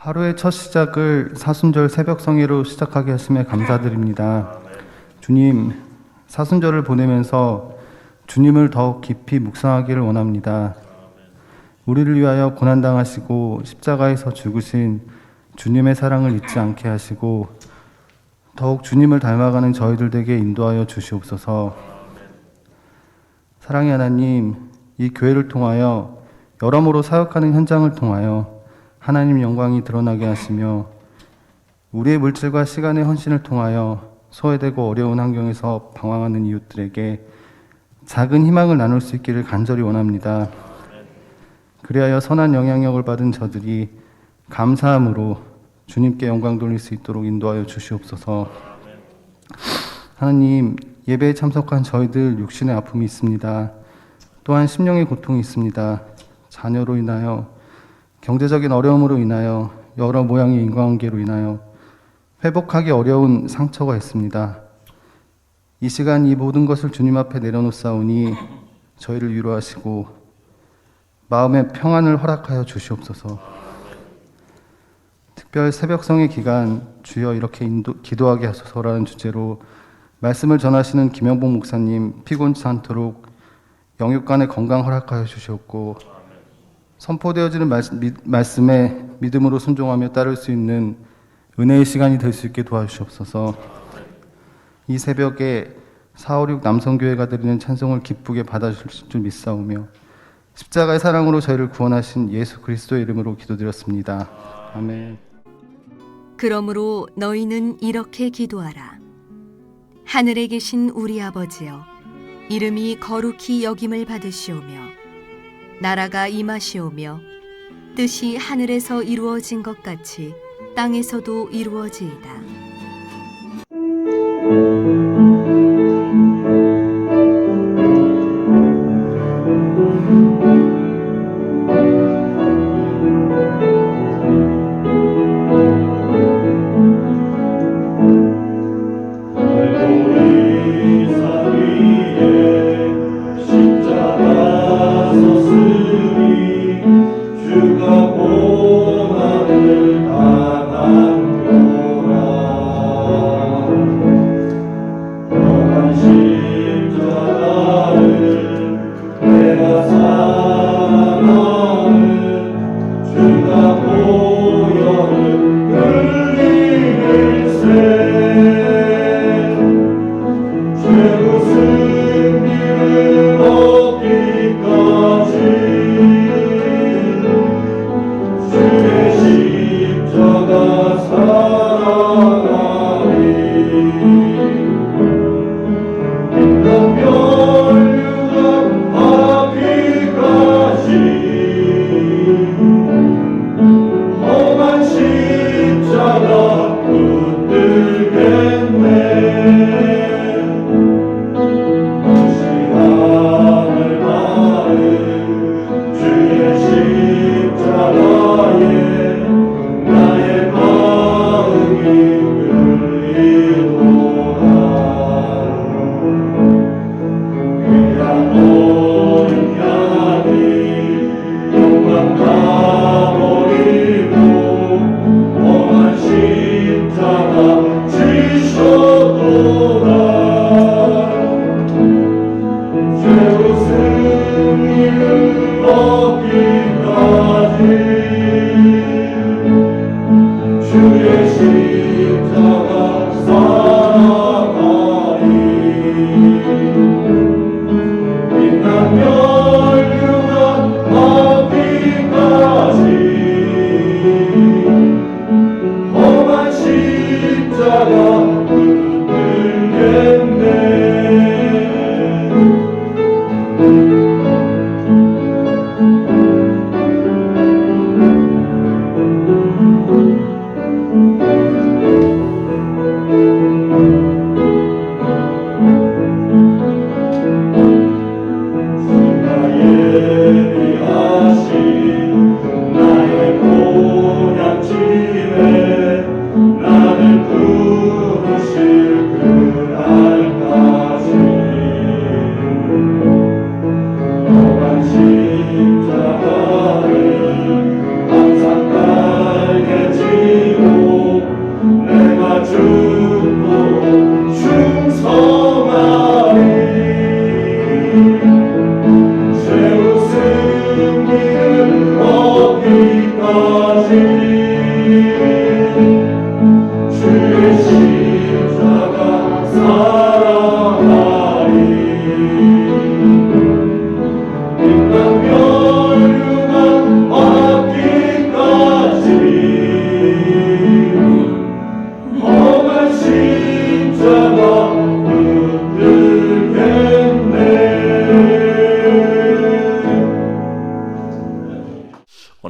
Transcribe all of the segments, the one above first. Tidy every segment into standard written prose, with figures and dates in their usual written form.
하루의 첫 시작을 사순절 새벽 성회로 시작하게 하심에 감사드립니다. 주님, 사순절을 보내면서 주님을 더욱 깊이 묵상하기를 원합니다. 우리를 위하여 고난당하시고 십자가에서 죽으신 주님의 사랑을 잊지 않게 하시고 더욱 주님을 닮아가는 저희들 되게 인도하여 주시옵소서. 사랑의 하나님, 이 교회를 통하여 여러모로 사역하는 현장을 통하여 하나님 영광이 드러나게 하시며 우리의 물질과 시간의 헌신을 통하여 소외되고 어려운 환경에서 방황하는 이웃들에게 작은 희망을 나눌 수 있기를 간절히 원합니다. 그리하여 선한 영향력을 받은 저들이 감사함으로 주님께 영광 돌릴 수 있도록 인도하여 주시옵소서. 하나님, 예배에 참석한 저희들 육신의 아픔이 있습니다. 또한 심령의 고통이 있습니다. 자녀로 인하여, 경제적인 어려움으로 인하여, 여러 모양의 인과관계로 인하여 회복하기 어려운 상처가 있습니다. 이 시간 이 모든 것을 주님 앞에 내려놓사오니 저희를 위로하시고 마음의 평안을 허락하여 주시옵소서. 특별 새벽성의 기간 주여 이렇게 기도하게 하소서라는 주제로 말씀을 전하시는 김영복 목사님 피곤치 않도록 영육간의 건강 허락하여 주시옵고 선포되어지는 말씀에 믿음으로 순종하며 따를 수 있는 은혜의 시간이 될 수 있게 도와주시옵소서. 이 새벽에 456 남성교회가 드리는 찬송을 기쁘게 받아주실 줄 믿사오며 십자가의 사랑으로 저희를 구원하신 예수 그리스도의 이름으로 기도드렸습니다. 아멘. 그러므로 너희는 이렇게 기도하라. 하늘에 계신 우리 아버지여, 이름이 거룩히 여김을 받으시오며 나라가 임하시오며 뜻이 하늘에서 이루어진 것 같이 땅에서도 이루어지이다. 죄 웃은 길을 얻기까지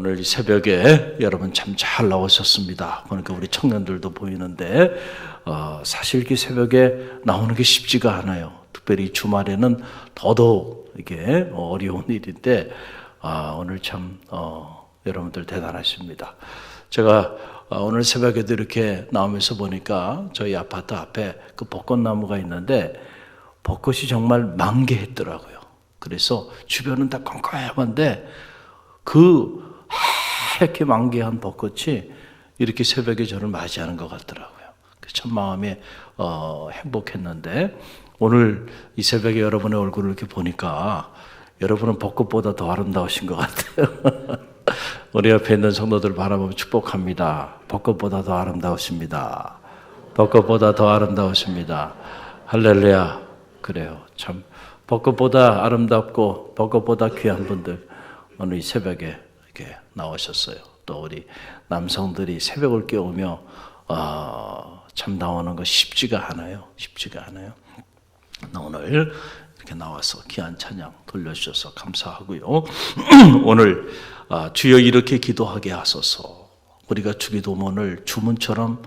오늘 이 새벽에 여러분 참 잘 나오셨습니다. 그러니까 우리 청년들도 보이는데 사실 이렇게 새벽에 나오는 게 쉽지가 않아요. 특별히 주말에는 더더욱 이게 어려운 일인데 오늘 참 여러분들 대단하십니다. 제가 오늘 새벽에도 이렇게 나오면서 보니까 저희 아파트 앞에 그 벚꽃나무가 있는데 벚꽃이 정말 만개했더라고요. 그래서 주변은 다 깜깜한데 그 하얗게 만개한 벚꽃이 이렇게 새벽에 저를 맞이하는 것 같더라고요. 참 마음이 행복했는데 오늘 이 새벽에 여러분의 얼굴을 이렇게 보니까 여러분은 벚꽃보다 더 아름다우신 것 같아요. 우리 옆에 있는 성도들 바라보며 축복합니다. 벚꽃보다 더 아름다우십니다. 벚꽃보다 더 아름다우십니다. 할렐루야. 그래요. 참 벚꽃보다 아름답고 벚꽃보다 귀한 분들 오늘 이 새벽에 이렇게 나오셨어요. 또 우리 남성들이 새벽을 깨우며 참 나오는 거 쉽지가 않아요. 쉽지가 않아요. 오늘 이렇게 나와서 귀한 찬양 돌려주셔서 감사하고요. 오늘 주여 이렇게 기도하게 하소서. 우리가 주기도문을 주문처럼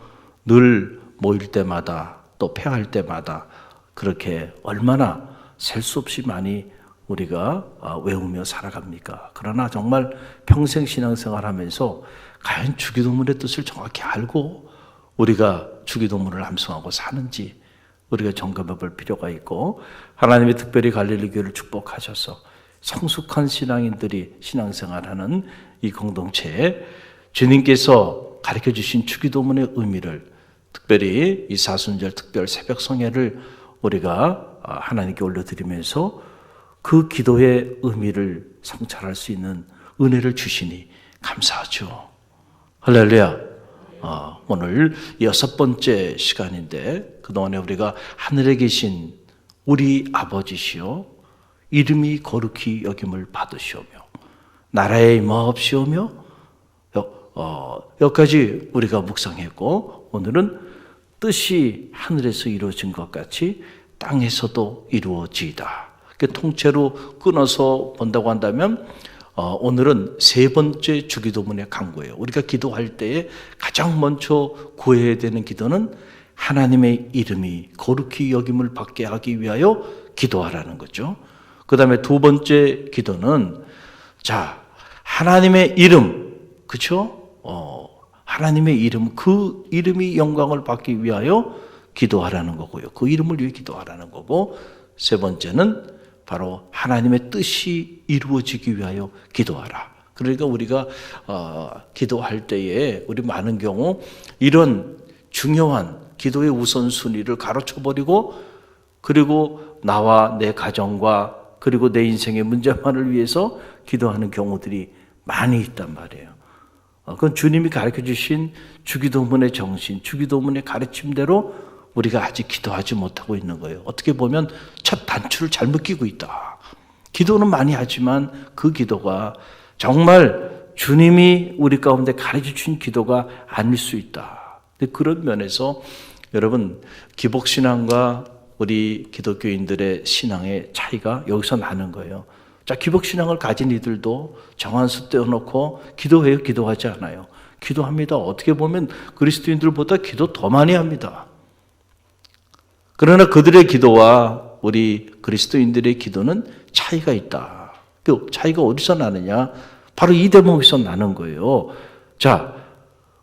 늘 모일 때마다 또 폐할 때마다 그렇게 얼마나 셀 수 없이 많이 우리가 외우며 살아갑니까? 그러나 정말 평생 신앙생활하면서 과연 주기도문의 뜻을 정확히 알고 우리가 주기도문을 암송하고 사는지 우리가 점검해 볼 필요가 있고 하나님이 특별히 갈릴리 교회를 축복하셔서 성숙한 신앙인들이 신앙생활하는 이 공동체에 주님께서 가르쳐 주신 주기도문의 의미를 특별히 이 사순절 특별 새벽 성회를 우리가 하나님께 올려드리면서 그 기도의 의미를 성찰할 수 있는 은혜를 주시니 감사하죠. 할렐루야. 오늘 6번째 시간인데 그동안에 우리가 하늘에 계신 우리 아버지시여 이름이 거룩히 여김을 받으시오며 나라에 임하옵시오며 여기까지 우리가 묵상했고 오늘은 뜻이 하늘에서 이루어진 것 같이 땅에서도 이루어지이다. 통째로 끊어서 본다고 한다면 오늘은 세 번째 주기도문의 강구예요. 우리가 기도할 때에 가장 먼저 구해야 되는 기도는 하나님의 이름이 거룩히 여김을 받게 하기 위하여 기도하라는 거죠. 그 다음에 두 번째 기도는 하나님의 이름, 그렇죠? 하나님의 이름, 그 이름이 영광을 받기 위하여 기도하라는 거고요. 그 이름을 위해 기도하라는 거고 세 번째는 바로 하나님의 뜻이 이루어지기 위하여 기도하라. 그러니까 우리가 기도할 때에 우리 많은 경우 이런 중요한 기도의 우선순위를 가로쳐버리고 그리고 나와 내 가정과 그리고 내 인생의 문제만을 위해서 기도하는 경우들이 많이 있단 말이에요. 그건 주님이 가르쳐 주신 주기도문의 정신, 주기도문의 가르침대로 우리가 아직 기도하지 못하고 있는 거예요. 어떻게 보면 첫 단추를 잘못 끼고 있다. 기도는 많이 하지만 그 기도가 정말 주님이 우리 가운데 가르쳐 주신 기도가 아닐 수 있다. 근데 그런 면에서 여러분 기복신앙과 우리 기독교인들의 신앙의 차이가 여기서 나는 거예요. 기복신앙을 가진 이들도 정한수 떼어놓고 기도해요? 기도하지 않아요? 기도합니다. 어떻게 보면 그리스도인들보다 기도 더 많이 합니다. 그러나 그들의 기도와 우리 그리스도인들의 기도는 차이가 있다. 그 차이가 어디서 나느냐? 바로 이 대목에서 나는 거예요.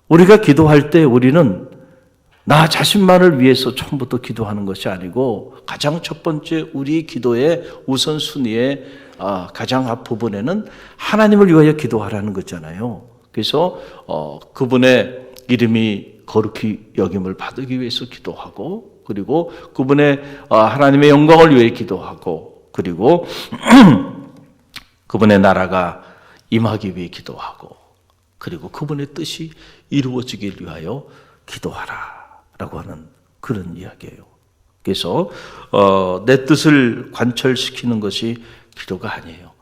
우리가 기도할 때 우리는 나 자신만을 위해서 처음부터 기도하는 것이 아니고 가장 첫 번째 우리 기도의 우선순위의 가장 앞부분에는 하나님을 위하여 기도하라는 거잖아요. 그래서 그분의 이름이 거룩히 여김을 받기 위해서 기도하고 그리고 그분의 하나님의 영광을 위해 기도하고 그리고 그분의 나라가 임하기 위해 기도하고 그리고 그분의 뜻이 이루어지길 위하여 기도하라 라고 하는 그런 이야기예요. 그래서 내 뜻을 관철시키는 것이 기도가 아니에요.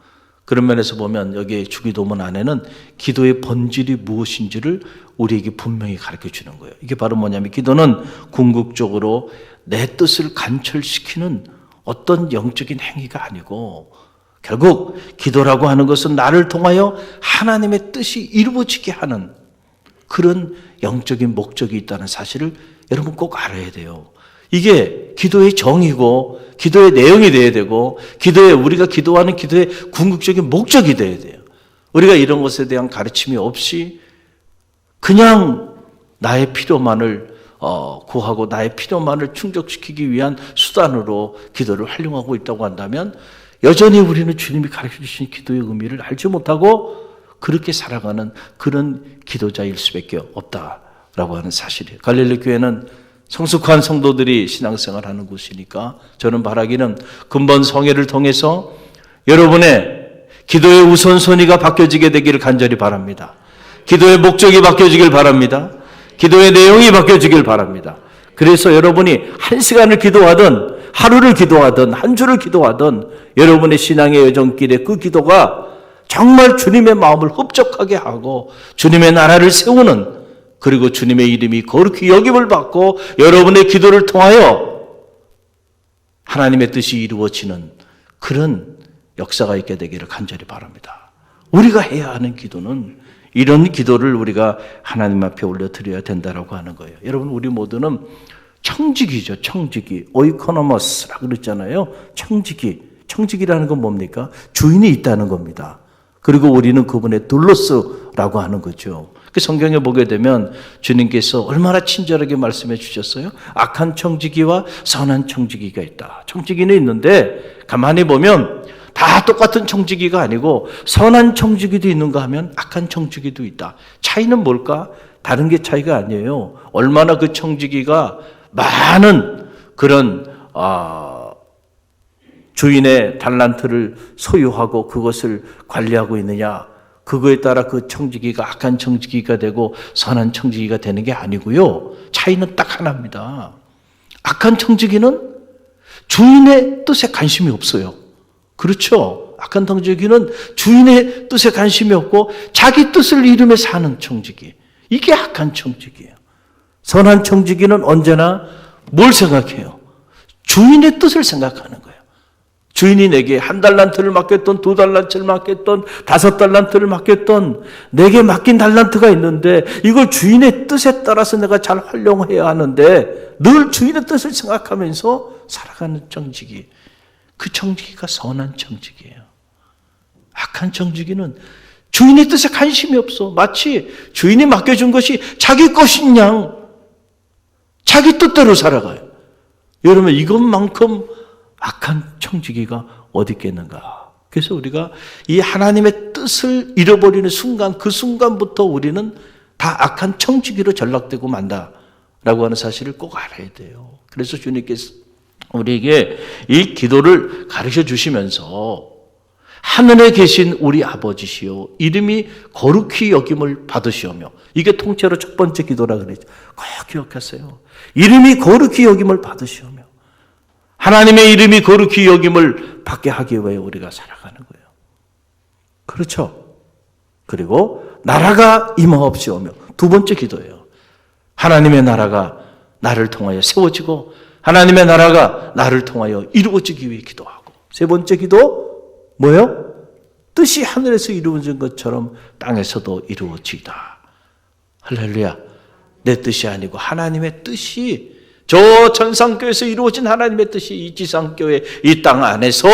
그런 면에서 보면 여기 주기도문 안에는 기도의 본질이 무엇인지를 우리에게 분명히 가르쳐 주는 거예요. 이게 바로 뭐냐면 기도는 궁극적으로 내 뜻을 관철시키는 어떤 영적인 행위가 아니고 결국 기도라고 하는 것은 나를 통하여 하나님의 뜻이 이루어지게 하는 그런 영적인 목적이 있다는 사실을 여러분 꼭 알아야 돼요. 이게 기도의 정의고 기도의 내용이 돼야 되고 우리가 기도하는 기도의 궁극적인 목적이 돼야 돼요. 우리가 이런 것에 대한 가르침이 없이 그냥 나의 필요만을 구하고 나의 필요만을 충족시키기 위한 수단으로 기도를 활용하고 있다고 한다면 여전히 우리는 주님이 가르쳐 주신 기도의 의미를 알지 못하고 그렇게 살아가는 그런 기도자일 수밖에 없다라고 하는 사실이에요. 갈릴리 교회는 성숙한 성도들이 신앙생활하는 곳이니까 저는 바라기는 근본 성회를 통해서 여러분의 기도의 우선순위가 바뀌어지게 되기를 간절히 바랍니다. 기도의 목적이 바뀌어지길 바랍니다. 기도의 내용이 바뀌어지길 바랍니다. 그래서 여러분이 한 시간을 기도하든 하루를 기도하든 한 주를 기도하든 여러분의 신앙의 여정길에 그 기도가 정말 주님의 마음을 흡족하게 하고 주님의 나라를 세우는 그리고 주님의 이름이 거룩히 여김을 받고 여러분의 기도를 통하여 하나님의 뜻이 이루어지는 그런 역사가 있게 되기를 간절히 바랍니다. 우리가 해야 하는 기도는 이런 기도를 우리가 하나님 앞에 올려드려야 된다라고 하는 거예요. 여러분 우리 모두는 청지기죠. 청지기. 오이코노머스라고 그랬잖아요. 청지기라는 건 뭡니까? 주인이 있다는 겁니다. 그리고 우리는 그분의 둘로스라고 하는 거죠. 그 성경에 보게 되면 주님께서 얼마나 친절하게 말씀해 주셨어요? 악한 청지기와 선한 청지기가 있다. 청지기는 있는데 가만히 보면 다 똑같은 청지기가 아니고 선한 청지기도 있는가 하면 악한 청지기도 있다. 차이는 뭘까? 다른 게 차이가 아니에요. 얼마나 그 청지기가 많은 그런 주인의 달란트를 소유하고 그것을 관리하고 있느냐. 그거에 따라 그 청지기가 악한 청지기가 되고 선한 청지기가 되는 게 아니고요. 차이는 딱 하나입니다. 악한 청지기는 주인의 뜻에 관심이 없어요. 그렇죠? 악한 청지기는 주인의 뜻에 관심이 없고 자기 뜻을 이루며 사는 청지기. 이게 악한 청지기예요. 선한 청지기는 언제나 뭘 생각해요? 주인의 뜻을 생각하는 거예요. 주인이 내게 1달란트를 맡겼던 2달란트를 맡겼던 5달란트를 맡겼던 내게 맡긴 달란트가 있는데 이걸 주인의 뜻에 따라서 내가 잘 활용해야 하는데 늘 주인의 뜻을 생각하면서 살아가는 청지기. 그 청지기가 선한 청지기예요. 악한 청지기는 주인의 뜻에 관심이 없어. 마치 주인이 맡겨준 것이 자기 것인 양 자기 뜻대로 살아가요. 여러분 이것만큼 악한 청지기가 어디 있겠는가. 그래서 우리가 이 하나님의 뜻을 잃어버리는 순간 그 순간부터 우리는 다 악한 청지기로 전락되고 만다라고 하는 사실을 꼭 알아야 돼요. 그래서 주님께서 우리에게 이 기도를 가르쳐 주시면서 하늘에 계신 우리 아버지시요 이름이 거룩히 여김을 받으시오며 이게 통째로 첫 번째 기도라 그랬죠. 꼭 기억하세요. 이름이 거룩히 여김을 받으시오며 하나님의 이름이 거룩히 여김을 받게 하기 위해 우리가 살아가는 거예요. 그렇죠? 그리고 나라가 임하옵시오며 두 번째 기도예요. 하나님의 나라가 나를 통하여 세워지고 하나님의 나라가 나를 통하여 이루어지기 위해 기도하고 세 번째 기도 뭐예요? 뜻이 하늘에서 이루어진 것처럼 땅에서도 이루어지다. 할렐루야. 내 뜻이 아니고 하나님의 뜻이 저 천상교회에서 이루어진 하나님의 뜻이 이 지상교회 이 땅 안에서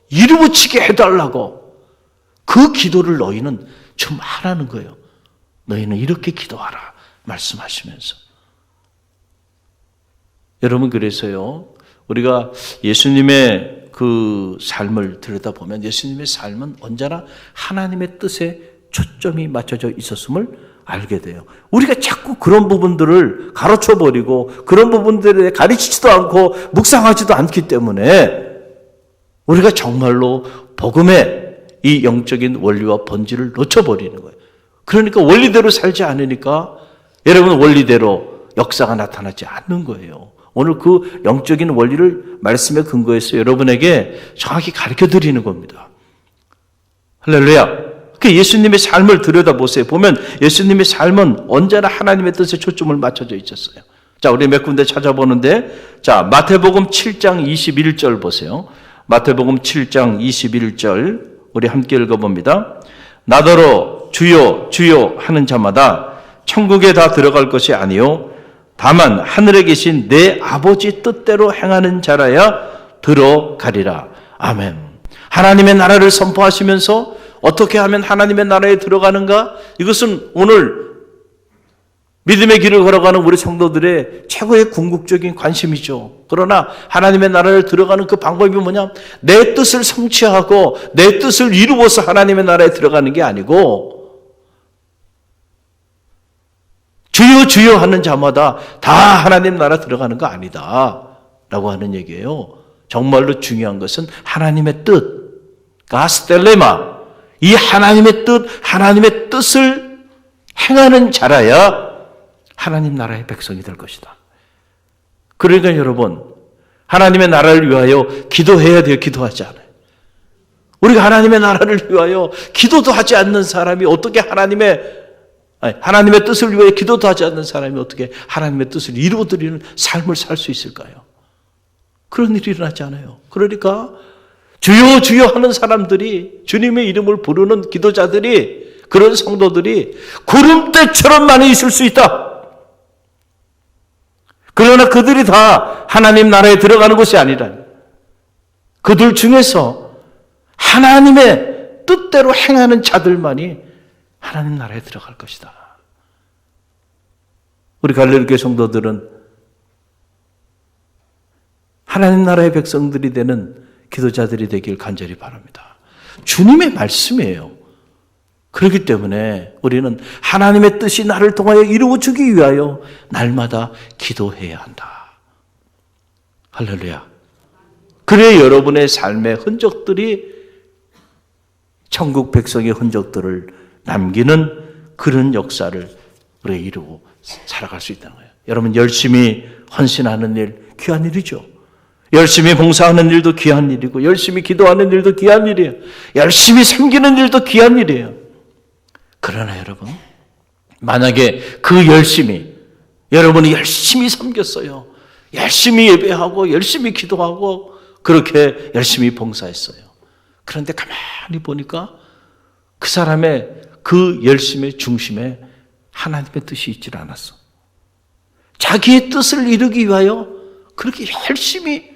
이루어지게 해달라고 그 기도를 너희는 좀 하라는 거예요. 너희는 이렇게 기도하라 말씀하시면서 여러분 그래서요 우리가 예수님의 그 삶을 들여다보면 예수님의 삶은 언제나 하나님의 뜻에 초점이 맞춰져 있었음을 알게 돼요. 우리가 자꾸 그런 부분들을 가로쳐버리고 그런 부분들에 가르치지도 않고 묵상하지도 않기 때문에 우리가 정말로 복음의 이 영적인 원리와 본질을 놓쳐버리는 거예요. 그러니까 원리대로 살지 않으니까 여러분 원리대로 역사가 나타나지 않는 거예요. 오늘 그 영적인 원리를 말씀에 근거해서 여러분에게 정확히 가르쳐 드리는 겁니다. 할렐루야. 그 예수님의 삶을 들여다보세요. 보면 예수님의 삶은 언제나 하나님의 뜻에 초점을 맞춰져 있었어요. 자, 우리 몇 군데 찾아보는데 자, 마태복음 7장 21절 보세요. 마태복음 7장 21절 우리 함께 읽어봅니다. 나더러 주여 주여 하는 자마다 천국에 다 들어갈 것이 아니요 다만 하늘에 계신 내 아버지 뜻대로 행하는 자라야 들어가리라. 아멘. 하나님의 나라를 선포하시면서 어떻게 하면 하나님의 나라에 들어가는가? 이것은 오늘 믿음의 길을 걸어가는 우리 성도들의 최고의 궁극적인 관심이죠. 그러나 하나님의 나라를 들어가는 그 방법이 뭐냐? 내 뜻을 성취하고 내 뜻을 이루어서 하나님의 나라에 들어가는 게 아니고 주여 주여 하는 자마다 다 하나님 나라 들어가는 거 아니다 라고 하는 얘기예요. 정말로 중요한 것은 하나님의 뜻, 가스텔레마, 이 하나님의 뜻, 하나님의 뜻을 행하는 자라야 하나님 나라의 백성이 될 것이다. 그러니까 여러분, 하나님의 나라를 위하여 기도해야 돼요. 기도하지 않아요. 우리가 하나님의 나라를 위하여 기도도 하지 않는 사람이 어떻게 하나님의 뜻을 위하여 기도도 하지 않는 사람이 어떻게 하나님의 뜻을 이루어드리는 삶을 살 수 있을까요? 그런 일이 일어나지 않아요. 그러니까 주여 주여 하는 사람들이, 주님의 이름을 부르는 기도자들이, 그런 성도들이 구름대처럼 많이 있을 수 있다. 그러나 그들이 다 하나님 나라에 들어가는 것이 아니라 그들 중에서 하나님의 뜻대로 행하는 자들만이 하나님 나라에 들어갈 것이다. 우리 갈릴리 성도들은 하나님 나라의 백성들이 되는 기도자들이 되길 간절히 바랍니다. 주님의 말씀이에요. 그렇기 때문에 우리는 하나님의 뜻이 나를 통하여 이루어지기 위하여 날마다 기도해야 한다. 할렐루야. 그래 여러분의 삶의 흔적들이 천국 백성의 흔적들을 남기는 그런 역사를 우리가 이루고 살아갈 수 있다는 거예요. 여러분 열심히 헌신하는 일 귀한 일이죠. 열심히 봉사하는 일도 귀한 일이고 열심히 기도하는 일도 귀한 일이에요. 열심히 섬기는 일도 귀한 일이에요. 그러나 여러분, 만약에 그 열심히, 여러분이 열심히 섬겼어요. 열심히 예배하고 열심히 기도하고 그렇게 열심히 봉사했어요. 그런데 가만히 보니까 그 사람의 그 열심의 중심에 하나님의 뜻이 있질 않았어. 자기의 뜻을 이루기 위하여 그렇게 열심히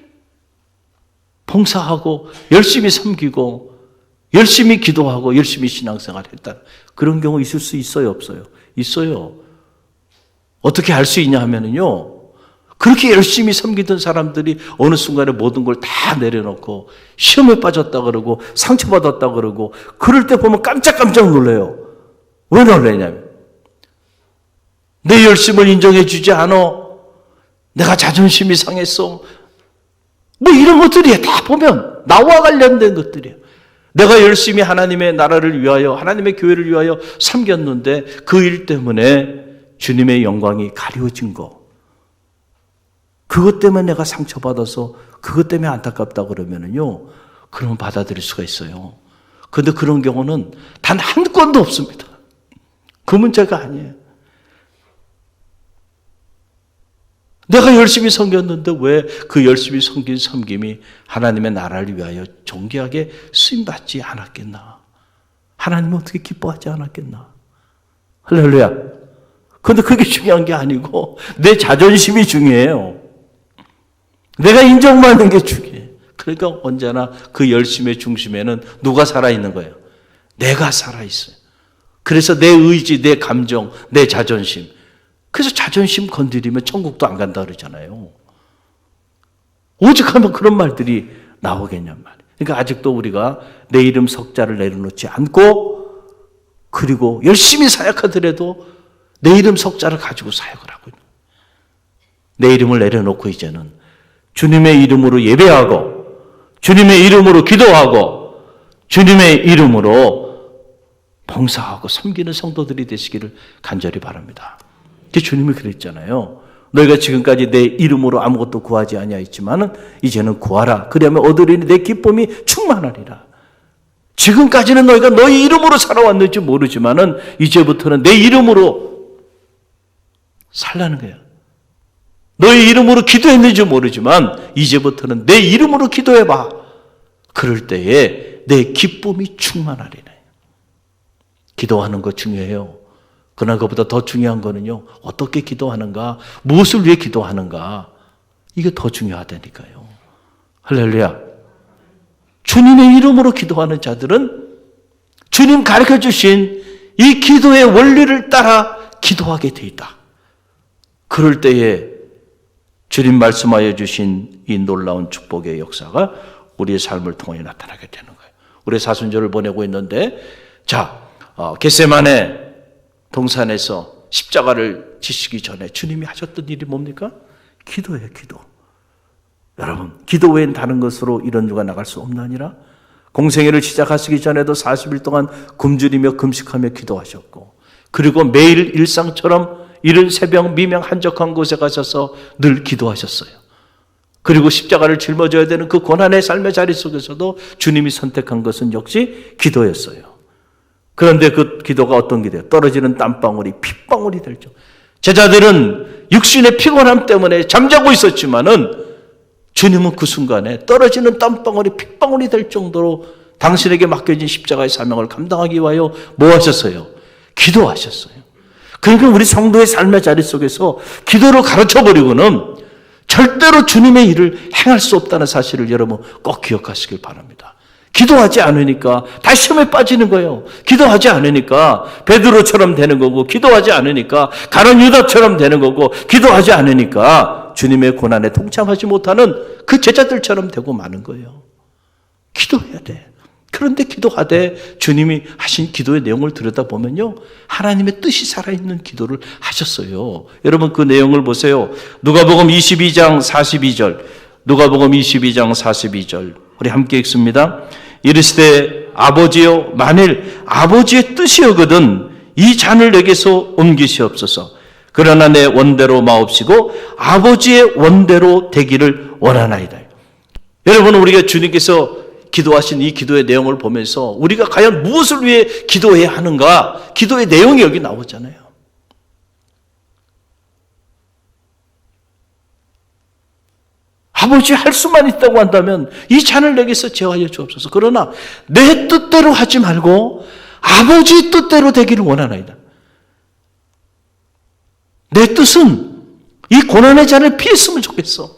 봉사하고 열심히 섬기고 열심히 기도하고 열심히 신앙생활을 했다. 그런 경우 있을 수 있어요, 없어요? 있어요. 어떻게 알 수 있냐 하면은요, 그렇게 열심히 섬기던 사람들이 어느 순간에 모든 걸 다 내려놓고 시험에 빠졌다 그러고 상처받았다 그러고 그럴 때 보면 깜짝깜짝 놀래요. 왜 놀래냐면 내 열심을 인정해 주지 않아. 내가 자존심이 상했어. 뭐 이런 것들이에요. 다 보면 나와 관련된 것들이에요. 내가 열심히 하나님의 나라를 위하여 하나님의 교회를 위하여 섬겼는데 그 일 때문에 주님의 영광이 가려진 거, 그것 때문에 내가 상처받아서 그것 때문에 안타깝다 그러면은요, 그러면 받아들일 수가 있어요. 그런데 그런 경우는 단 한 건도 없습니다. 그 문제가 아니에요. 내가 열심히 섬겼는데 왜 그 열심히 섬긴 섬김이 하나님의 나라를 위하여 존귀하게 쓰임받지 않았겠나? 하나님은 어떻게 기뻐하지 않았겠나? 할렐루야. 그런데 그게 중요한 게 아니고 내 자존심이 중요해요. 내가 인정받는 게 중요해요. 그러니까 언제나 그 열심의 중심에는 누가 살아있는 거예요? 내가 살아있어요. 그래서 내 의지, 내 감정, 내 자존심. 그래서 자존심 건드리면 천국도 안 간다 그러잖아요. 오죽하면 그런 말들이 나오겠냔 말이에요. 그러니까 아직도 우리가 내 이름 석자를 내려놓지 않고 그리고 열심히 사역하더라도 내 이름 석자를 가지고 사역을 하고 있는 거예요. 내 이름을 내려놓고 이제는 주님의 이름으로 예배하고 주님의 이름으로 기도하고 주님의 이름으로 봉사하고 섬기는 성도들이 되시기를 간절히 바랍니다. 주님이 그랬잖아요. 너희가 지금까지 내 이름으로 아무것도 구하지 아니하였지만은 이제는 구하라. 그러면 얻으리니 내 기쁨이 충만하리라. 지금까지는 너희가 너희 이름으로 살아왔는지 모르지만은 이제부터는 내 이름으로 살라는 거야. 너희 이름으로 기도했는지 모르지만 이제부터는 내 이름으로 기도해봐. 그럴 때에 내 기쁨이 충만하리네. 기도하는 거 중요해요. 그러나 그보다 더 중요한 거는요, 어떻게 기도하는가, 무엇을 위해 기도하는가, 이게 더 중요하다니까요. 할렐루야. 주님의 이름으로 기도하는 자들은 주님 가르쳐 주신 이 기도의 원리를 따라 기도하게 돼 있다. 그럴 때에 주님 말씀하여 주신 이 놀라운 축복의 역사가 우리의 삶을 통해 나타나게 되는 거예요. 우리 사순절을 보내고 있는데, 자, 겟세마네 동산에서 십자가를 지시기 전에 주님이 하셨던 일이 뭡니까? 기도예요, 기도. 여러분, 기도 외엔 다른 것으로 이런 주가 나갈 수 없나니라. 공생애를 시작하시기 전에도 40일 동안 굶주리며 금식하며 기도하셨고, 그리고 매일 일상처럼 이른 새벽 미명 한적한 곳에 가셔서 늘 기도하셨어요. 그리고 십자가를 짊어져야 되는 그 고난의 삶의 자리 속에서도 주님이 선택한 것은 역시 기도였어요. 그런데 그 기도가 어떤 기도예요? 떨어지는 땀방울이 핏방울이 될죠. 제자들은 육신의 피곤함 때문에 잠자고 있었지만은 주님은 그 순간에 떨어지는 땀방울이 핏방울이 될 정도로 당신에게 맡겨진 십자가의 사명을 감당하기 위하여 뭐 하셨어요? 기도하셨어요. 그러니까 우리 성도의 삶의 자리 속에서 기도를 가르쳐버리고는 절대로 주님의 일을 행할 수 없다는 사실을 여러분 꼭 기억하시길 바랍니다. 기도하지 않으니까 다 시험에 빠지는 거예요. 기도하지 않으니까 베드로처럼 되는 거고, 기도하지 않으니까 가룟 유다처럼 되는 거고, 기도하지 않으니까 주님의 고난에 동참하지 못하는 그 제자들처럼 되고 마는 거예요. 기도해야 돼. 그런데 기도하되 주님이 하신 기도의 내용을 들여다보면요, 하나님의 뜻이 살아있는 기도를 하셨어요. 여러분 그 내용을 보세요. 누가복음 22장 42절, 누가복음 22장 42절 우리 함께 읽습니다. 이르시되 아버지여, 만일 아버지의 뜻이었거든 이 잔을 내게서 옮기시옵소서. 그러나 내 원대로 마옵시고 아버지의 원대로 되기를 원하나이다. 여러분, 우리가 주님께서 기도하신 이 기도의 내용을 보면서 우리가 과연 무엇을 위해 기도해야 하는가, 기도의 내용이 여기 나오잖아요. 아버지, 할 수만 있다고 한다면 이 잔을 내게서 제어하여 주옵소서. 그러나 내 뜻대로 하지 말고 아버지의 뜻대로 되기를 원하나이다. 내 뜻은 이 고난의 잔을 피했으면 좋겠어.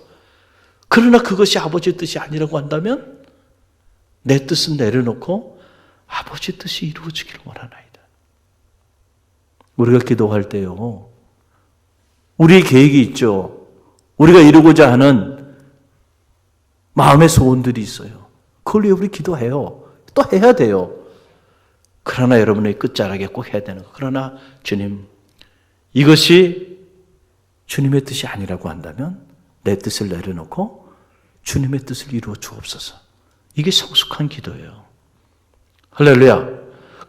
그러나 그것이 아버지의 뜻이 아니라고 한다면 내 뜻은 내려놓고 아버지의 뜻이 이루어지기를 원하나이다. 우리가 기도할 때요, 우리의 계획이 있죠. 우리가 이루고자 하는 마음의 소원들이 있어요. 그걸 위해 우리 기도해요. 또 해야 돼요. 그러나 여러분의 끝자락에 꼭 해야 되는 거. 그러나 주님, 이것이 주님의 뜻이 아니라고 한다면 내 뜻을 내려놓고 주님의 뜻을 이루어 주옵소서. 이게 성숙한 기도예요. 할렐루야.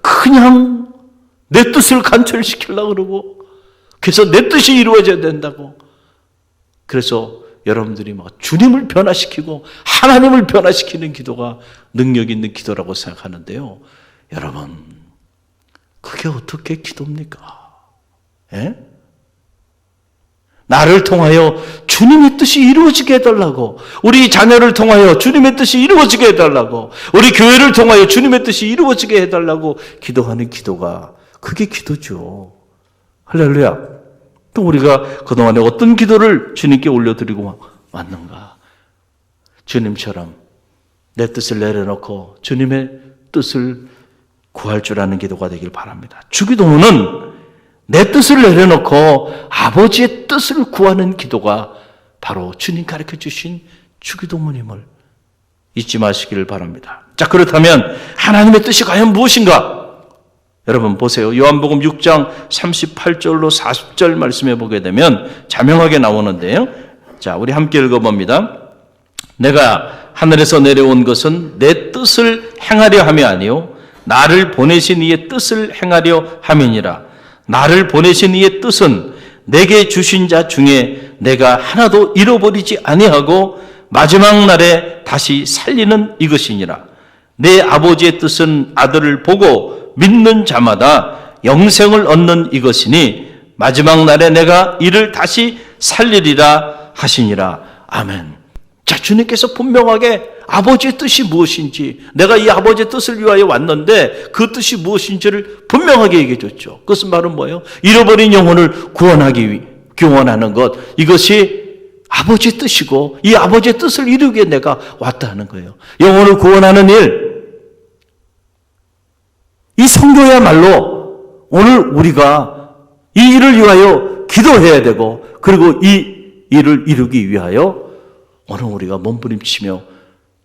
그냥 내 뜻을 간철시키려고 그러고, 그래서 내 뜻이 이루어져야 된다고. 그래서 여러분들이 막 주님을 변화시키고 하나님을 변화시키는 기도가 능력 있는 기도라고 생각하는데요. 여러분, 그게 어떻게 기도입니까? 예? 나를 통하여 주님의 뜻이 이루어지게 해달라고, 우리 자녀를 통하여 주님의 뜻이 이루어지게 해달라고, 우리 교회를 통하여 주님의 뜻이 이루어지게 해달라고 기도하는 기도가, 그게 기도죠. 할렐루야. 또 우리가 그동안에 어떤 기도를 주님께 올려드리고 왔는가? 주님처럼 내 뜻을 내려놓고 주님의 뜻을 구할 줄 아는 기도가 되길 바랍니다. 주기도문은 내 뜻을 내려놓고 아버지의 뜻을 구하는 기도가 바로 주님 가르쳐 주신 주기도문임을 잊지 마시기를 바랍니다. 자, 그렇다면 하나님의 뜻이 과연 무엇인가? 여러분 보세요. 요한복음 6장 38절로 40절 말씀해 보게 되면 자명하게 나오는데요. 자, 우리 함께 읽어봅니다. 내가 하늘에서 내려온 것은 내 뜻을 행하려 함이 아니요 나를 보내신 이의 뜻을 행하려 함이니라. 나를 보내신 이의 뜻은 내게 주신 자 중에 내가 하나도 잃어버리지 아니하고 마지막 날에 다시 살리는 이것이니라. 내 아버지의 뜻은 아들을 보고 믿는 자마다 영생을 얻는 이것이니 마지막 날에 내가 이를 다시 살리리라 하시니라. 아멘. 자, 주님께서 분명하게 아버지의 뜻이 무엇인지, 내가 이 아버지의 뜻을 위하여 왔는데 그 뜻이 무엇인지를 분명하게 얘기해 줬죠. 그것은 바로 뭐예요? 잃어버린 영혼을 구원하는 것, 이것이 아버지의 뜻이고 이 아버지의 뜻을 이루기에 내가 왔다 하는 거예요. 영혼을 구원하는 일, 이 성교야말로 오늘 우리가 이 일을 위하여 기도해야 되고, 그리고 이 일을 이루기 위하여 오늘 우리가 몸부림치며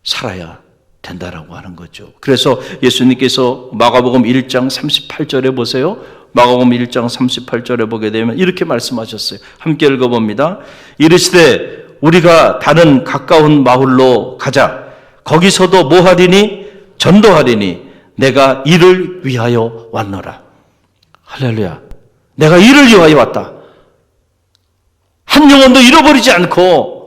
살아야 된다라고 하는 거죠. 그래서 예수님께서 마가복음 1장 38절에 보세요. 마가복음 1장 38절에 보게 되면 이렇게 말씀하셨어요. 함께 읽어봅니다. 이르시되 우리가 다른 가까운 마을로 가자. 거기서도 뭐 하리니? 전도하리니 내가 이를 위하여 왔노라. 할렐루야. 내가 이를 위하여 왔다. 한 영혼도 잃어버리지 않고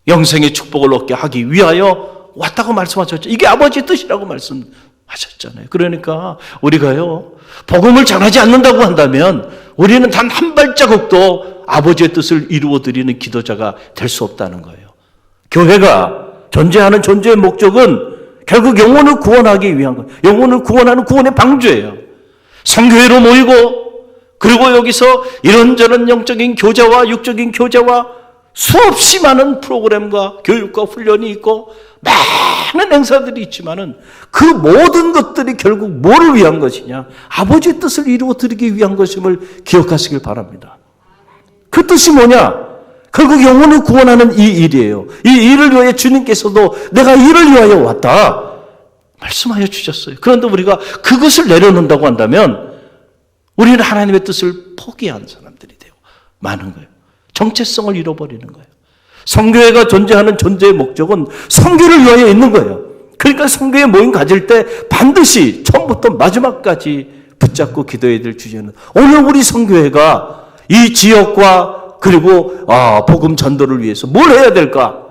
영생의 축복을 얻게 하기 위하여 왔다고 말씀하셨죠. 이게 아버지의 뜻이라고 말씀하셨잖아요. 그러니까 우리가요, 복음을 전하지 않는다고 한다면 우리는 단 한 발자국도 아버지의 뜻을 이루어드리는 기도자가 될 수 없다는 거예요. 교회가 존재하는 존재의 목적은 결국 영혼을 구원하기 위한 거예요. 영혼을 구원하는 구원의 방주예요. 성교회로 모이고, 그리고 여기서 이런저런 영적인 교제와 육적인 교제와 수없이 많은 프로그램과 교육과 훈련이 있고 많은 행사들이 있지만은 그 모든 것들이 결국 뭐를 위한 것이냐? 아버지의 뜻을 이루어드리기 위한 것임을 기억하시길 바랍니다. 그 뜻이 뭐냐? 결국 영혼을 구원하는 이 일이에요. 이 일을 위해 주님께서도 내가 이를 위하여 왔다 말씀하여 주셨어요. 그런데 우리가 그것을 내려놓는다고 한다면 우리는 하나님의 뜻을 포기한 사람들이 돼요. 많은 거예요. 정체성을 잃어버리는 거예요. 성교회가 존재하는 존재의 목적은 성교를 위하여 있는 거예요. 그러니까 성교회 모임 가질 때 반드시 처음부터 마지막까지 붙잡고 기도해야 될 주제는, 오늘 우리 성교회가 이 지역과 그리고 복음 전도를 위해서 뭘 해야 될까?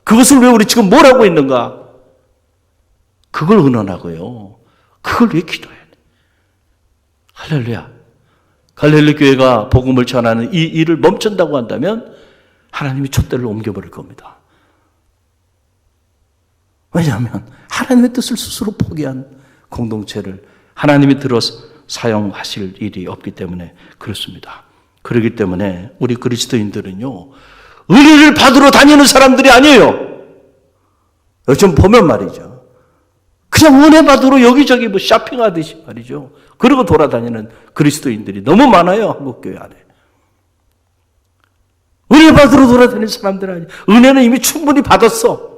그것을 왜 우리 지금 뭘 하고 있는가? 그걸 의논하고요. 그걸 위해 기도해야 돼. 할렐루야. 갈릴리 교회가 복음을 전하는 이 일을 멈춘다고 한다면 하나님이 촛대를 옮겨버릴 겁니다. 왜냐하면 하나님의 뜻을 스스로 포기한 공동체를 하나님이 들어서 사용하실 일이 없기 때문에 그렇습니다. 그렇기 때문에 우리 그리스도인들은요, 은혜를 받으러 다니는 사람들이 아니에요. 요즘 보면 말이죠, 그냥 은혜 받으러 여기저기 뭐 쇼핑하듯이 말이죠, 그러고 돌아다니는 그리스도인들이 너무 많아요. 한국교회 안에. 은혜 받으러 돌아다니는 사람들 아니에요. 은혜는 이미 충분히 받았어.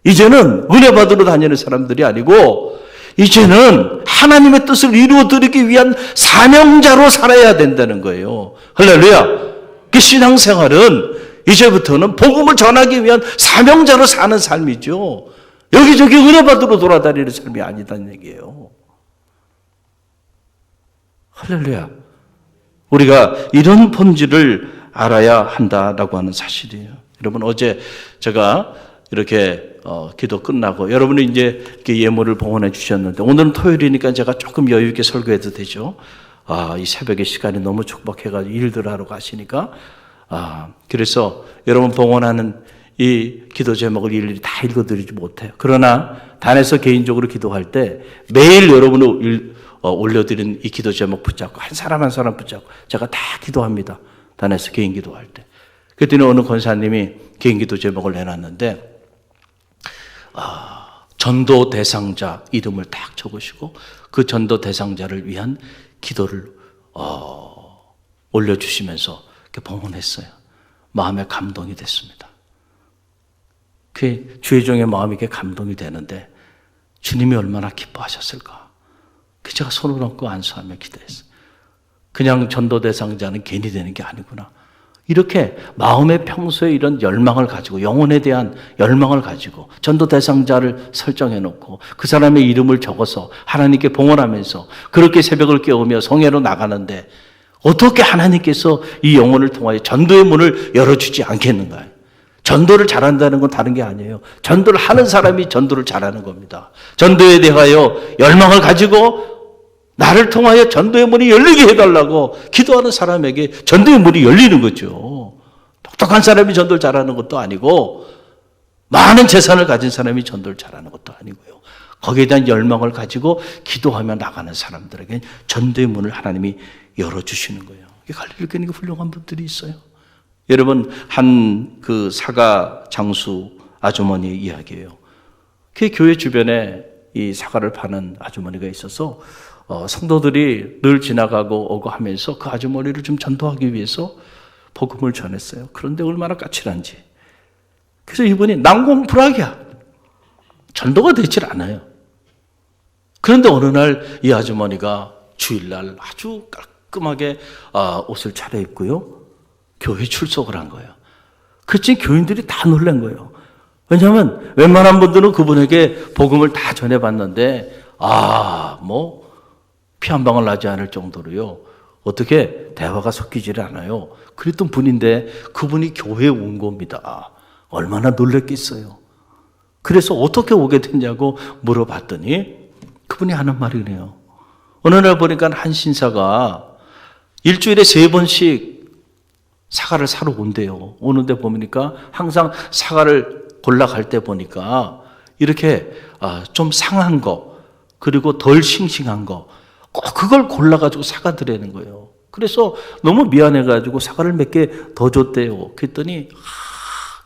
이제는 은혜 받으러 다니는 사람들이 아니고 이제는 하나님의 뜻을 이루어드리기 위한 사명자로 살아야 된다는 거예요. 할렐루야. 그 신앙생활은 이제부터는 복음을 전하기 위한 사명자로 사는 삶이죠. 여기저기 은혜 받으러 돌아다니는 삶이 아니다는 얘기예요. 할렐루야. 우리가 이런 본질을 알아야 한다라고 하는 사실이에요. 여러분, 어제 제가 이렇게 기도 끝나고 여러분이 이제 이렇게 예물을 봉헌해 주셨는데, 오늘은 토요일이니까 제가 조금 여유 있게 설교해도 되죠. 이 새벽에 시간이 너무 촉박해가지고 일들 하러 가시니까. 그래서 여러분 봉헌하는 이 기도 제목을 일일이 다 읽어드리지 못해요. 그러나 단에서 개인적으로 기도할 때 매일 여러분을 올려드린 이 기도 제목 붙잡고 한 사람 한 사람 붙잡고 제가 다 기도합니다. 단에서 개인 기도할 때. 그랬더니 어느 권사님이 개인 기도 제목을 내놨는데, 전도 대상자 이름을 딱 적으시고 그 전도 대상자를 위한 기도를 올려주시면서 이렇게 봉헌했어요. 마음에 감동이 됐습니다. 그 주의 종의 마음이 이렇게 감동이 되는데 주님이 얼마나 기뻐하셨을까. 그 제가 손을 얹고 안수하며 기도했어요. 그냥 전도 대상자는 괜히 되는 게 아니구나. 이렇게 마음의 평소에 이런 열망을 가지고, 영혼에 대한 열망을 가지고 전도 대상자를 설정해 놓고 그 사람의 이름을 적어서 하나님께 봉헌하면서 그렇게 새벽을 깨우며 성회로 나가는데 어떻게 하나님께서 이 영혼을 통하여 전도의 문을 열어주지 않겠는가요? 전도를 잘한다는 건 다른 게 아니에요. 전도를 하는 사람이 전도를 잘하는 겁니다. 전도에 대하여 열망을 가지고 나를 통하여 전도의 문이 열리게 해달라고 기도하는 사람에게 전도의 문이 열리는 거죠. 똑똑한 사람이 전도를 잘하는 것도 아니고 많은 재산을 가진 사람이 전도를 잘하는 것도 아니고요. 거기에 대한 열망을 가지고 기도하며 나가는 사람들에게 전도의 문을 하나님이 열어주시는 거예요. 갈릴리 교회는 훌륭한 분들이 있어요. 여러분, 한 그 사과 장수 아주머니의 이야기예요. 그 교회 주변에 이 사과를 파는 아주머니가 있어서 성도들이 늘 지나가고 오고 하면서 그 아주머니를 좀 전도하기 위해서 복음을 전했어요. 그런데 얼마나 까칠한지. 그래서 이분이 난공불락이야. 전도가 되질 않아요. 그런데 어느 날 이 아주머니가 주일날 아주 깔끔하게 옷을 차려입고요. 교회 출석을 한 거예요. 그랬더니 교인들이 다 놀란 거예요. 왜냐하면 웬만한 분들은 그분에게 복음을 다 전해봤는데 피 한 방울 나지 않을 정도로요. 어떻게 대화가 섞이질 않아요. 그랬던 분인데 그분이 교회에 온 겁니다. 얼마나 놀랬겠어요. 그래서 어떻게 오게 됐냐고 물어봤더니 그분이 하는 말이 그래요. 어느 날 보니까 한 신사가 일주일에 3번씩 사과를 사러 온대요. 오는데 보니까 항상 사과를 골라갈 때 보니까 이렇게 좀 상한 거 그리고 덜 싱싱한 거 꼭 그걸 골라가지고 사가드리는 거예요. 그래서 너무 미안해가지고 사과를 몇 개 더 줬대요. 그랬더니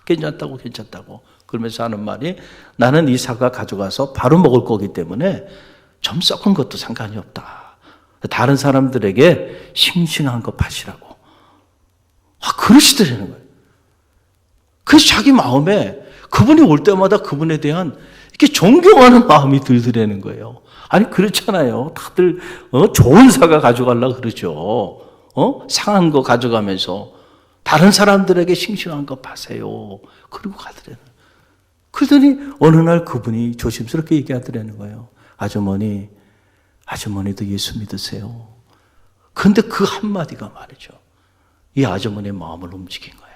괜찮다고 그러면서 하는 말이 나는 이 사과 가져가서 바로 먹을 거기 때문에 좀 썩은 것도 상관이 없다. 다른 사람들에게 싱싱한 거 파시라고. 그러시더라는 거예요. 그래서 자기 마음에 그분이 올 때마다 그분에 대한 이렇게 존경하는 마음이 들더라는 거예요. 아니 그렇잖아요. 다들 좋은 사과 가져가려고 그러죠. 상한 거 가져가면서 다른 사람들에게 싱싱한 거 파세요. 그리고 가더라는 거예요. 그러더니 어느 날 그분이 조심스럽게 얘기하더라는 거예요. 아주머니도 예수 믿으세요. 그런데 그 한마디가 말이죠. 이 아주머니의 마음을 움직인 거야.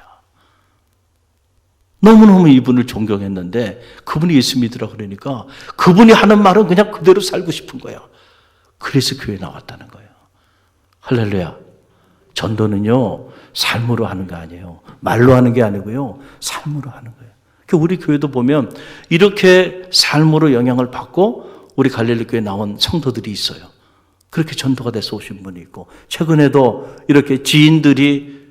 너무너무 이분을 존경했는데 그분이 예수 믿으라 그러니까 그분이 하는 말은 그냥 그대로 살고 싶은 거야. 그래서 교회에 나왔다는 거예요. 할렐루야. 전도는요, 삶으로 하는 거 아니에요. 말로 하는 게 아니고요, 삶으로 하는 거예요. 우리 교회도 보면 이렇게 삶으로 영향을 받고 우리 갈릴리 교회에 나온 성도들이 있어요. 그렇게 전도가 돼서 오신 분이 있고, 최근에도 이렇게 지인들이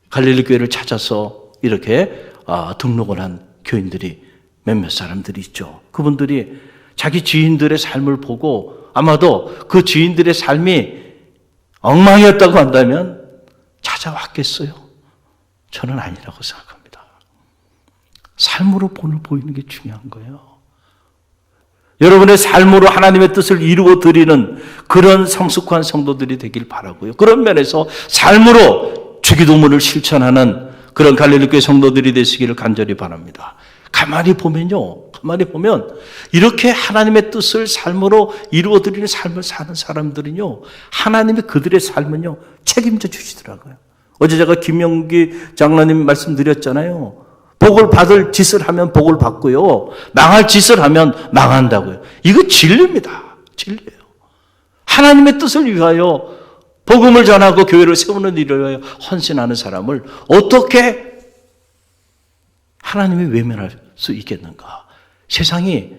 갈릴리 교회를 찾아서 이렇게 등록을 한 교인들이 몇몇 사람들이 있죠. 그분들이 자기 지인들의 삶을 보고 아마도 그 지인들의 삶이 엉망이었다고 한다면 찾아왔겠어요? 저는 아니라고 생각합니다. 삶으로 보이는 게 중요한 거예요. 여러분의 삶으로 하나님의 뜻을 이루어 드리는 그런 성숙한 성도들이 되길 바라고요. 그런 면에서 삶으로 주기도문을 실천하는 그런 갈릴리 교회 성도들이 되시기를 간절히 바랍니다. 가만히 보면 이렇게 하나님의 뜻을 삶으로 이루어 드리는 삶을 사는 사람들은요, 하나님이 그들의 삶은요 책임져 주시더라고요. 어제 제가 김영기 장로님 말씀드렸잖아요. 복을 받을 짓을 하면 복을 받고요, 망할 짓을 하면 망한다고요. 이거 진리입니다. 진리예요. 하나님의 뜻을 위하여 복음을 전하고 교회를 세우는 일을 위하여 헌신하는 사람을 어떻게 하나님이 외면할 수 있겠는가? 세상이,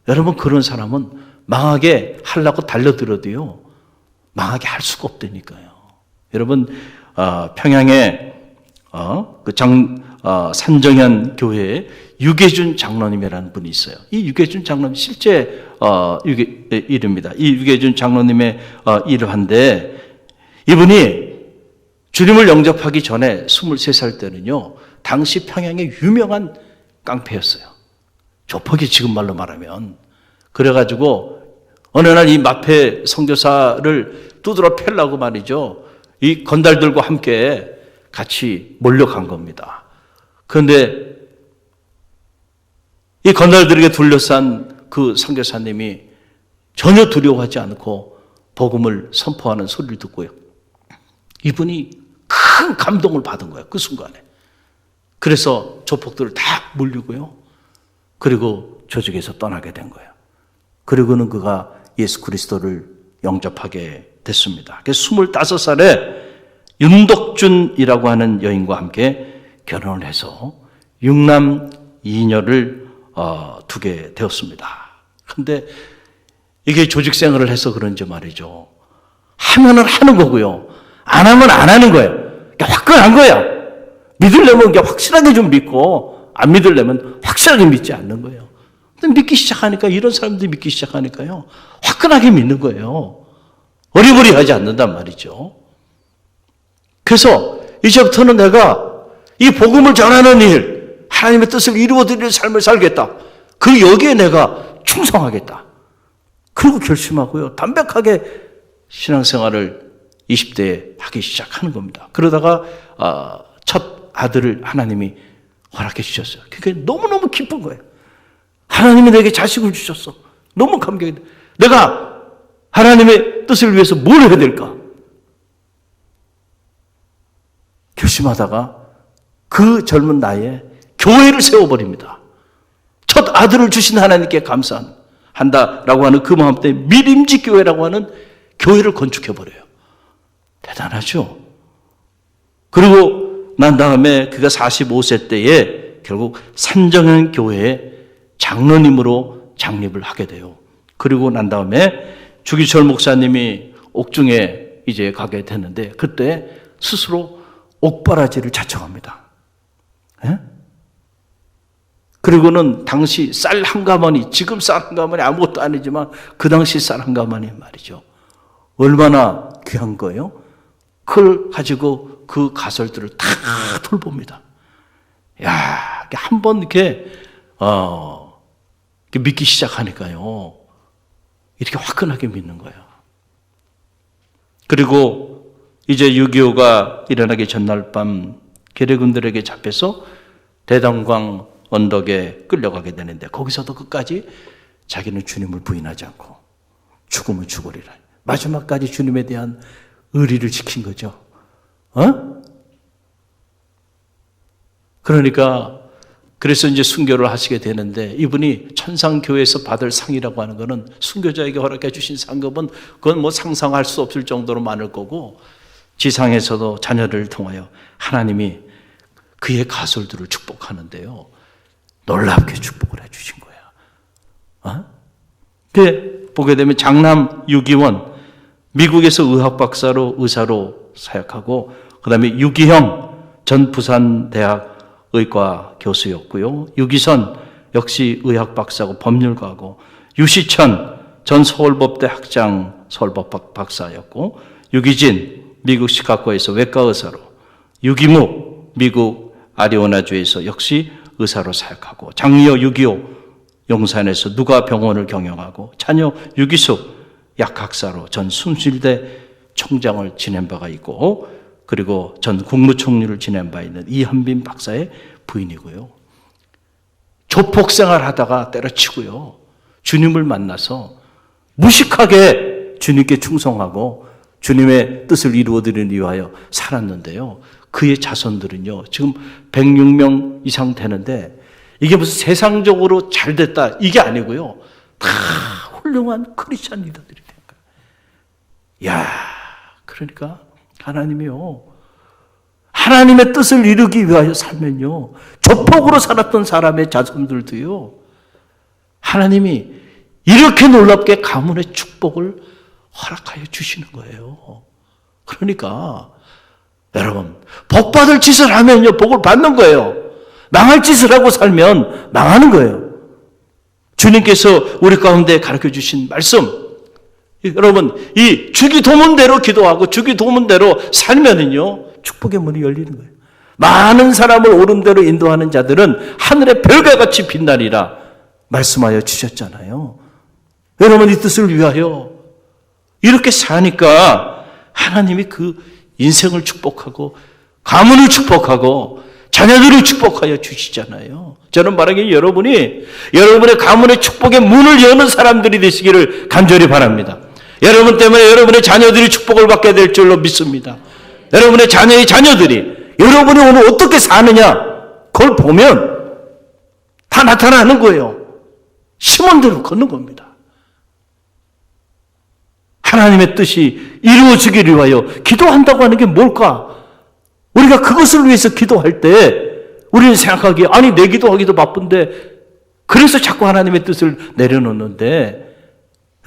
여러분, 그런 사람은 망하게 하려고 달려들어도요, 망하게 할 수가 없다니까요. 여러분, 평양에 산정현 교회에 유계준 장로님이라는 분이 있어요. 이 유계준 장로님 실제 이름입니다. 이 유계준 장로님의 이름인데, 이분이 주님을 영접하기 전에 23살 때는요, 당시 평양의 유명한 깡패였어요. 조폭이 지금 말로 말하면. 그래가지고 어느 날 이 마패 선교사를 두드러 패려고 말이죠, 이 건달들과 함께 같이 몰려간 겁니다. 그런데 이 건달들에게 둘러싼 그 선교사님이 전혀 두려워하지 않고 복음을 선포하는 소리를 듣고요, 이분이 큰 감동을 받은 거예요. 그 순간에. 그래서 조폭들을 다 물리고요, 그리고 조직에서 떠나게 된 거예요. 그리고는 그가 예수 그리스도를 영접하게 됐습니다. 그래서 25살에 윤덕준이라고 하는 여인과 함께 결혼을 해서 6남 2년을 두게 되었습니다. 근데 이게 조직 생활을 해서 그런지 말이죠. 하면은 하는 거고요. 안 하면 안 하는 거예요. 그러니까 화끈한 거야. 믿으려면 그냥 확실하게 좀 믿고, 안 믿으려면 확실하게 믿지 않는 거예요. 근데 믿기 시작하니까, 이런 사람들이 믿기 시작하니까요, 화끈하게 믿는 거예요. 어리버리하지 않는단 말이죠. 그래서 이제부터는 내가 이 복음을 전하는 일, 하나님의 뜻을 이루어드리는 삶을 살겠다. 그 여기에 내가 충성하겠다. 그리고 결심하고요, 담백하게 신앙생활을 20대에 하기 시작하는 겁니다. 그러다가 첫 아들을 하나님이 허락해 주셨어요. 그게 너무너무 기쁜 거예요. 하나님이 내게 자식을 주셨어. 너무 감격이 돼. 내가 하나님의 뜻을 위해서 뭘 해야 될까? 결심하다가 그 젊은 나이에 교회를 세워버립니다. 첫 아들을 주신 하나님께 감사한다라고 하는 그 마음 때문에 미림지 교회라고 하는 교회를 건축해버려요. 대단하죠? 그리고 난 다음에 그가 45세 때에 결국 산정현 교회의 장로님으로 장립을 하게 돼요. 그리고 난 다음에 주기철 목사님이 옥중에 이제 가게 되는데 그때 스스로 옥바라지를 자청합니다. 예? 그리고는 당시 쌀 한 가마니, 지금 쌀 한 가마니 아무것도 아니지만 그 당시 쌀 한 가마니 말이죠. 얼마나 귀한 거예요? 그걸 가지고 그 가설들을 다 돌봅니다. 야, 한번 이렇게 믿기 시작하니까요, 이렇게 화끈하게 믿는 거예요. 그리고 이제 6.25가 일어나기 전날 밤 괴뢰군들에게 잡혀서 대동강 언덕에 끌려가게 되는데 거기서도 끝까지 자기는 주님을 부인하지 않고 죽으면 죽으리라. 마지막까지 주님에 대한 의리를 지킨 거죠. 그러니까 그래서 이제 순교를 하시게 되는데 이분이 천상교회에서 받을 상이라고 하는 거는 순교자에게 허락해 주신 상급은 그건 뭐 상상할 수 없을 정도로 많을 거고 지상에서도 자녀를 통하여 하나님이 그의 가솔들을 축복하는데요. 놀랍게 축복을 해 주신 거야. 그 보게 되면 장남 유기원 미국에서 의학 박사로 의사로 사역하고 그다음에 유기형 전 부산대학 의과 교수였고요. 유기선 역시 의학 박사고 법률가고 유시천 전 서울법대 학장 서울법 박사였고 유기진 미국 시카고에서 외과 의사로 유기묵 미국 아리조나주에서 역시 의사로 사역하고 장녀 6.25 용산에서 누가병원을 경영하고 자녀 유기숙 약학사로 전 순실대 총장을 지낸 바가 있고 그리고 전 국무총리를 지낸 바 있는 이한빈 박사의 부인이고요. 조폭생활 하다가 때려치고요. 주님을 만나서 무식하게 주님께 충성하고 주님의 뜻을 이루어드리는 위하여 살았는데요. 그의 자손들은요. 지금 106명 이상 되는데 이게 무슨 세상적으로 잘 됐다 이게 아니고요. 다 훌륭한 크리스찬 리더들이 된 거예요. 야, 그러니까 하나님이요. 하나님의 뜻을 이루기 위하여 살면요. 조폭으로 살았던 사람의 자손들도요. 하나님이 이렇게 놀랍게 가문의 축복을 허락하여 주시는 거예요. 그러니까 여러분 복받을 짓을 하면요. 복을 받는 거예요. 망할 짓을 하고 살면 망하는 거예요. 주님께서 우리 가운데 가르쳐 주신 말씀 여러분 이 주기도문대로 기도하고 주기도문대로 살면은요 축복의 문이 열리는 거예요. 많은 사람을 옳은 대로 인도하는 자들은 하늘의 별과 같이 빛나리라 말씀하여 주셨잖아요. 여러분 이 뜻을 위하여 이렇게 사니까 하나님이 그 인생을 축복하고 가문을 축복하고 자녀들을 축복하여 주시잖아요. 저는 말하기에 여러분이 여러분의 가문의 축복의 문을 여는 사람들이 되시기를 간절히 바랍니다. 여러분 때문에 여러분의 자녀들이 축복을 받게 될 줄로 믿습니다. 여러분의 자녀의 자녀들이 여러분이 오늘 어떻게 사느냐 그걸 보면 다 나타나는 거예요. 심은 대로 걷는 겁니다. 하나님의 뜻이 이루어지기를 위하여 기도한다고 하는 게 뭘까? 우리가 그것을 위해서 기도할 때 우리는 생각하기에 아니 내 기도하기도 바쁜데 그래서 자꾸 하나님의 뜻을 내려놓는데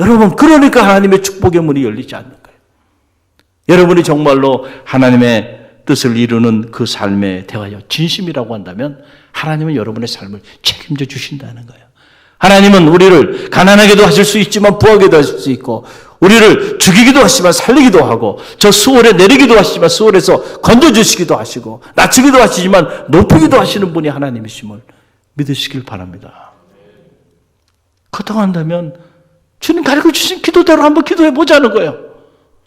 여러분 그러니까 하나님의 축복의 문이 열리지 않는 거예요. 여러분이 정말로 하나님의 뜻을 이루는 그 삶에 대하여 진심이라고 한다면 하나님은 여러분의 삶을 책임져 주신다는 거예요. 하나님은 우리를 가난하게도 하실 수 있지만 부하게도 하실 수 있고 우리를 죽이기도 하시지만 살리기도 하고 저 수월에 내리기도 하시지만 수월에서 건져주시기도 하시고 낮추기도 하시지만 높이기도 하시는 분이 하나님이심을 믿으시길 바랍니다. 그렇다고 한다면 주님 가르쳐 주신 기도대로 한번 기도해 보자는 거예요.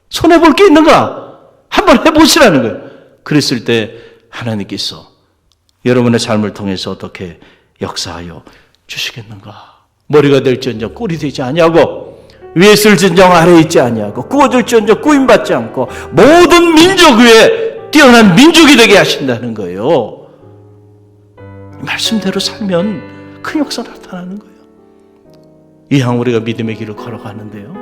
손해볼 게 있는가? 한번 해보시라는 거예요. 그랬을 때 하나님께서 여러분의 삶을 통해서 어떻게 역사하여 주시겠는가? 머리가 될지언정 꿀이 되지 아니하고 위에 있을지언정 아래에 있지 아니하고 구워질지언정 구임받지 않고 모든 민족 위에 뛰어난 민족이 되게 하신다는 거예요. 말씀대로 살면 큰 역사 나타나는 거예요. 이왕 우리가 믿음의 길을 걸어가는데요.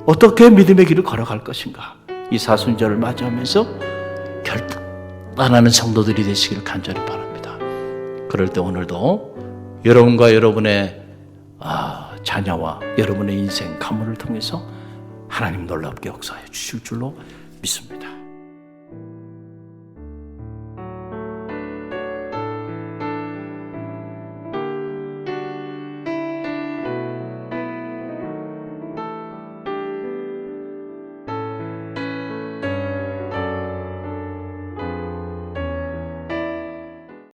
어떻게 믿음의 길을 걸어갈 것인가? 이 사순절을 맞이하면서 결단하는 성도들이 되시기를 간절히 바랍니다. 그럴 때 오늘도 여러분과 여러분의 자녀와 여러분의 인생 가문을 통해서 하나님 놀랍게 역사해 주실 줄로 믿습니다.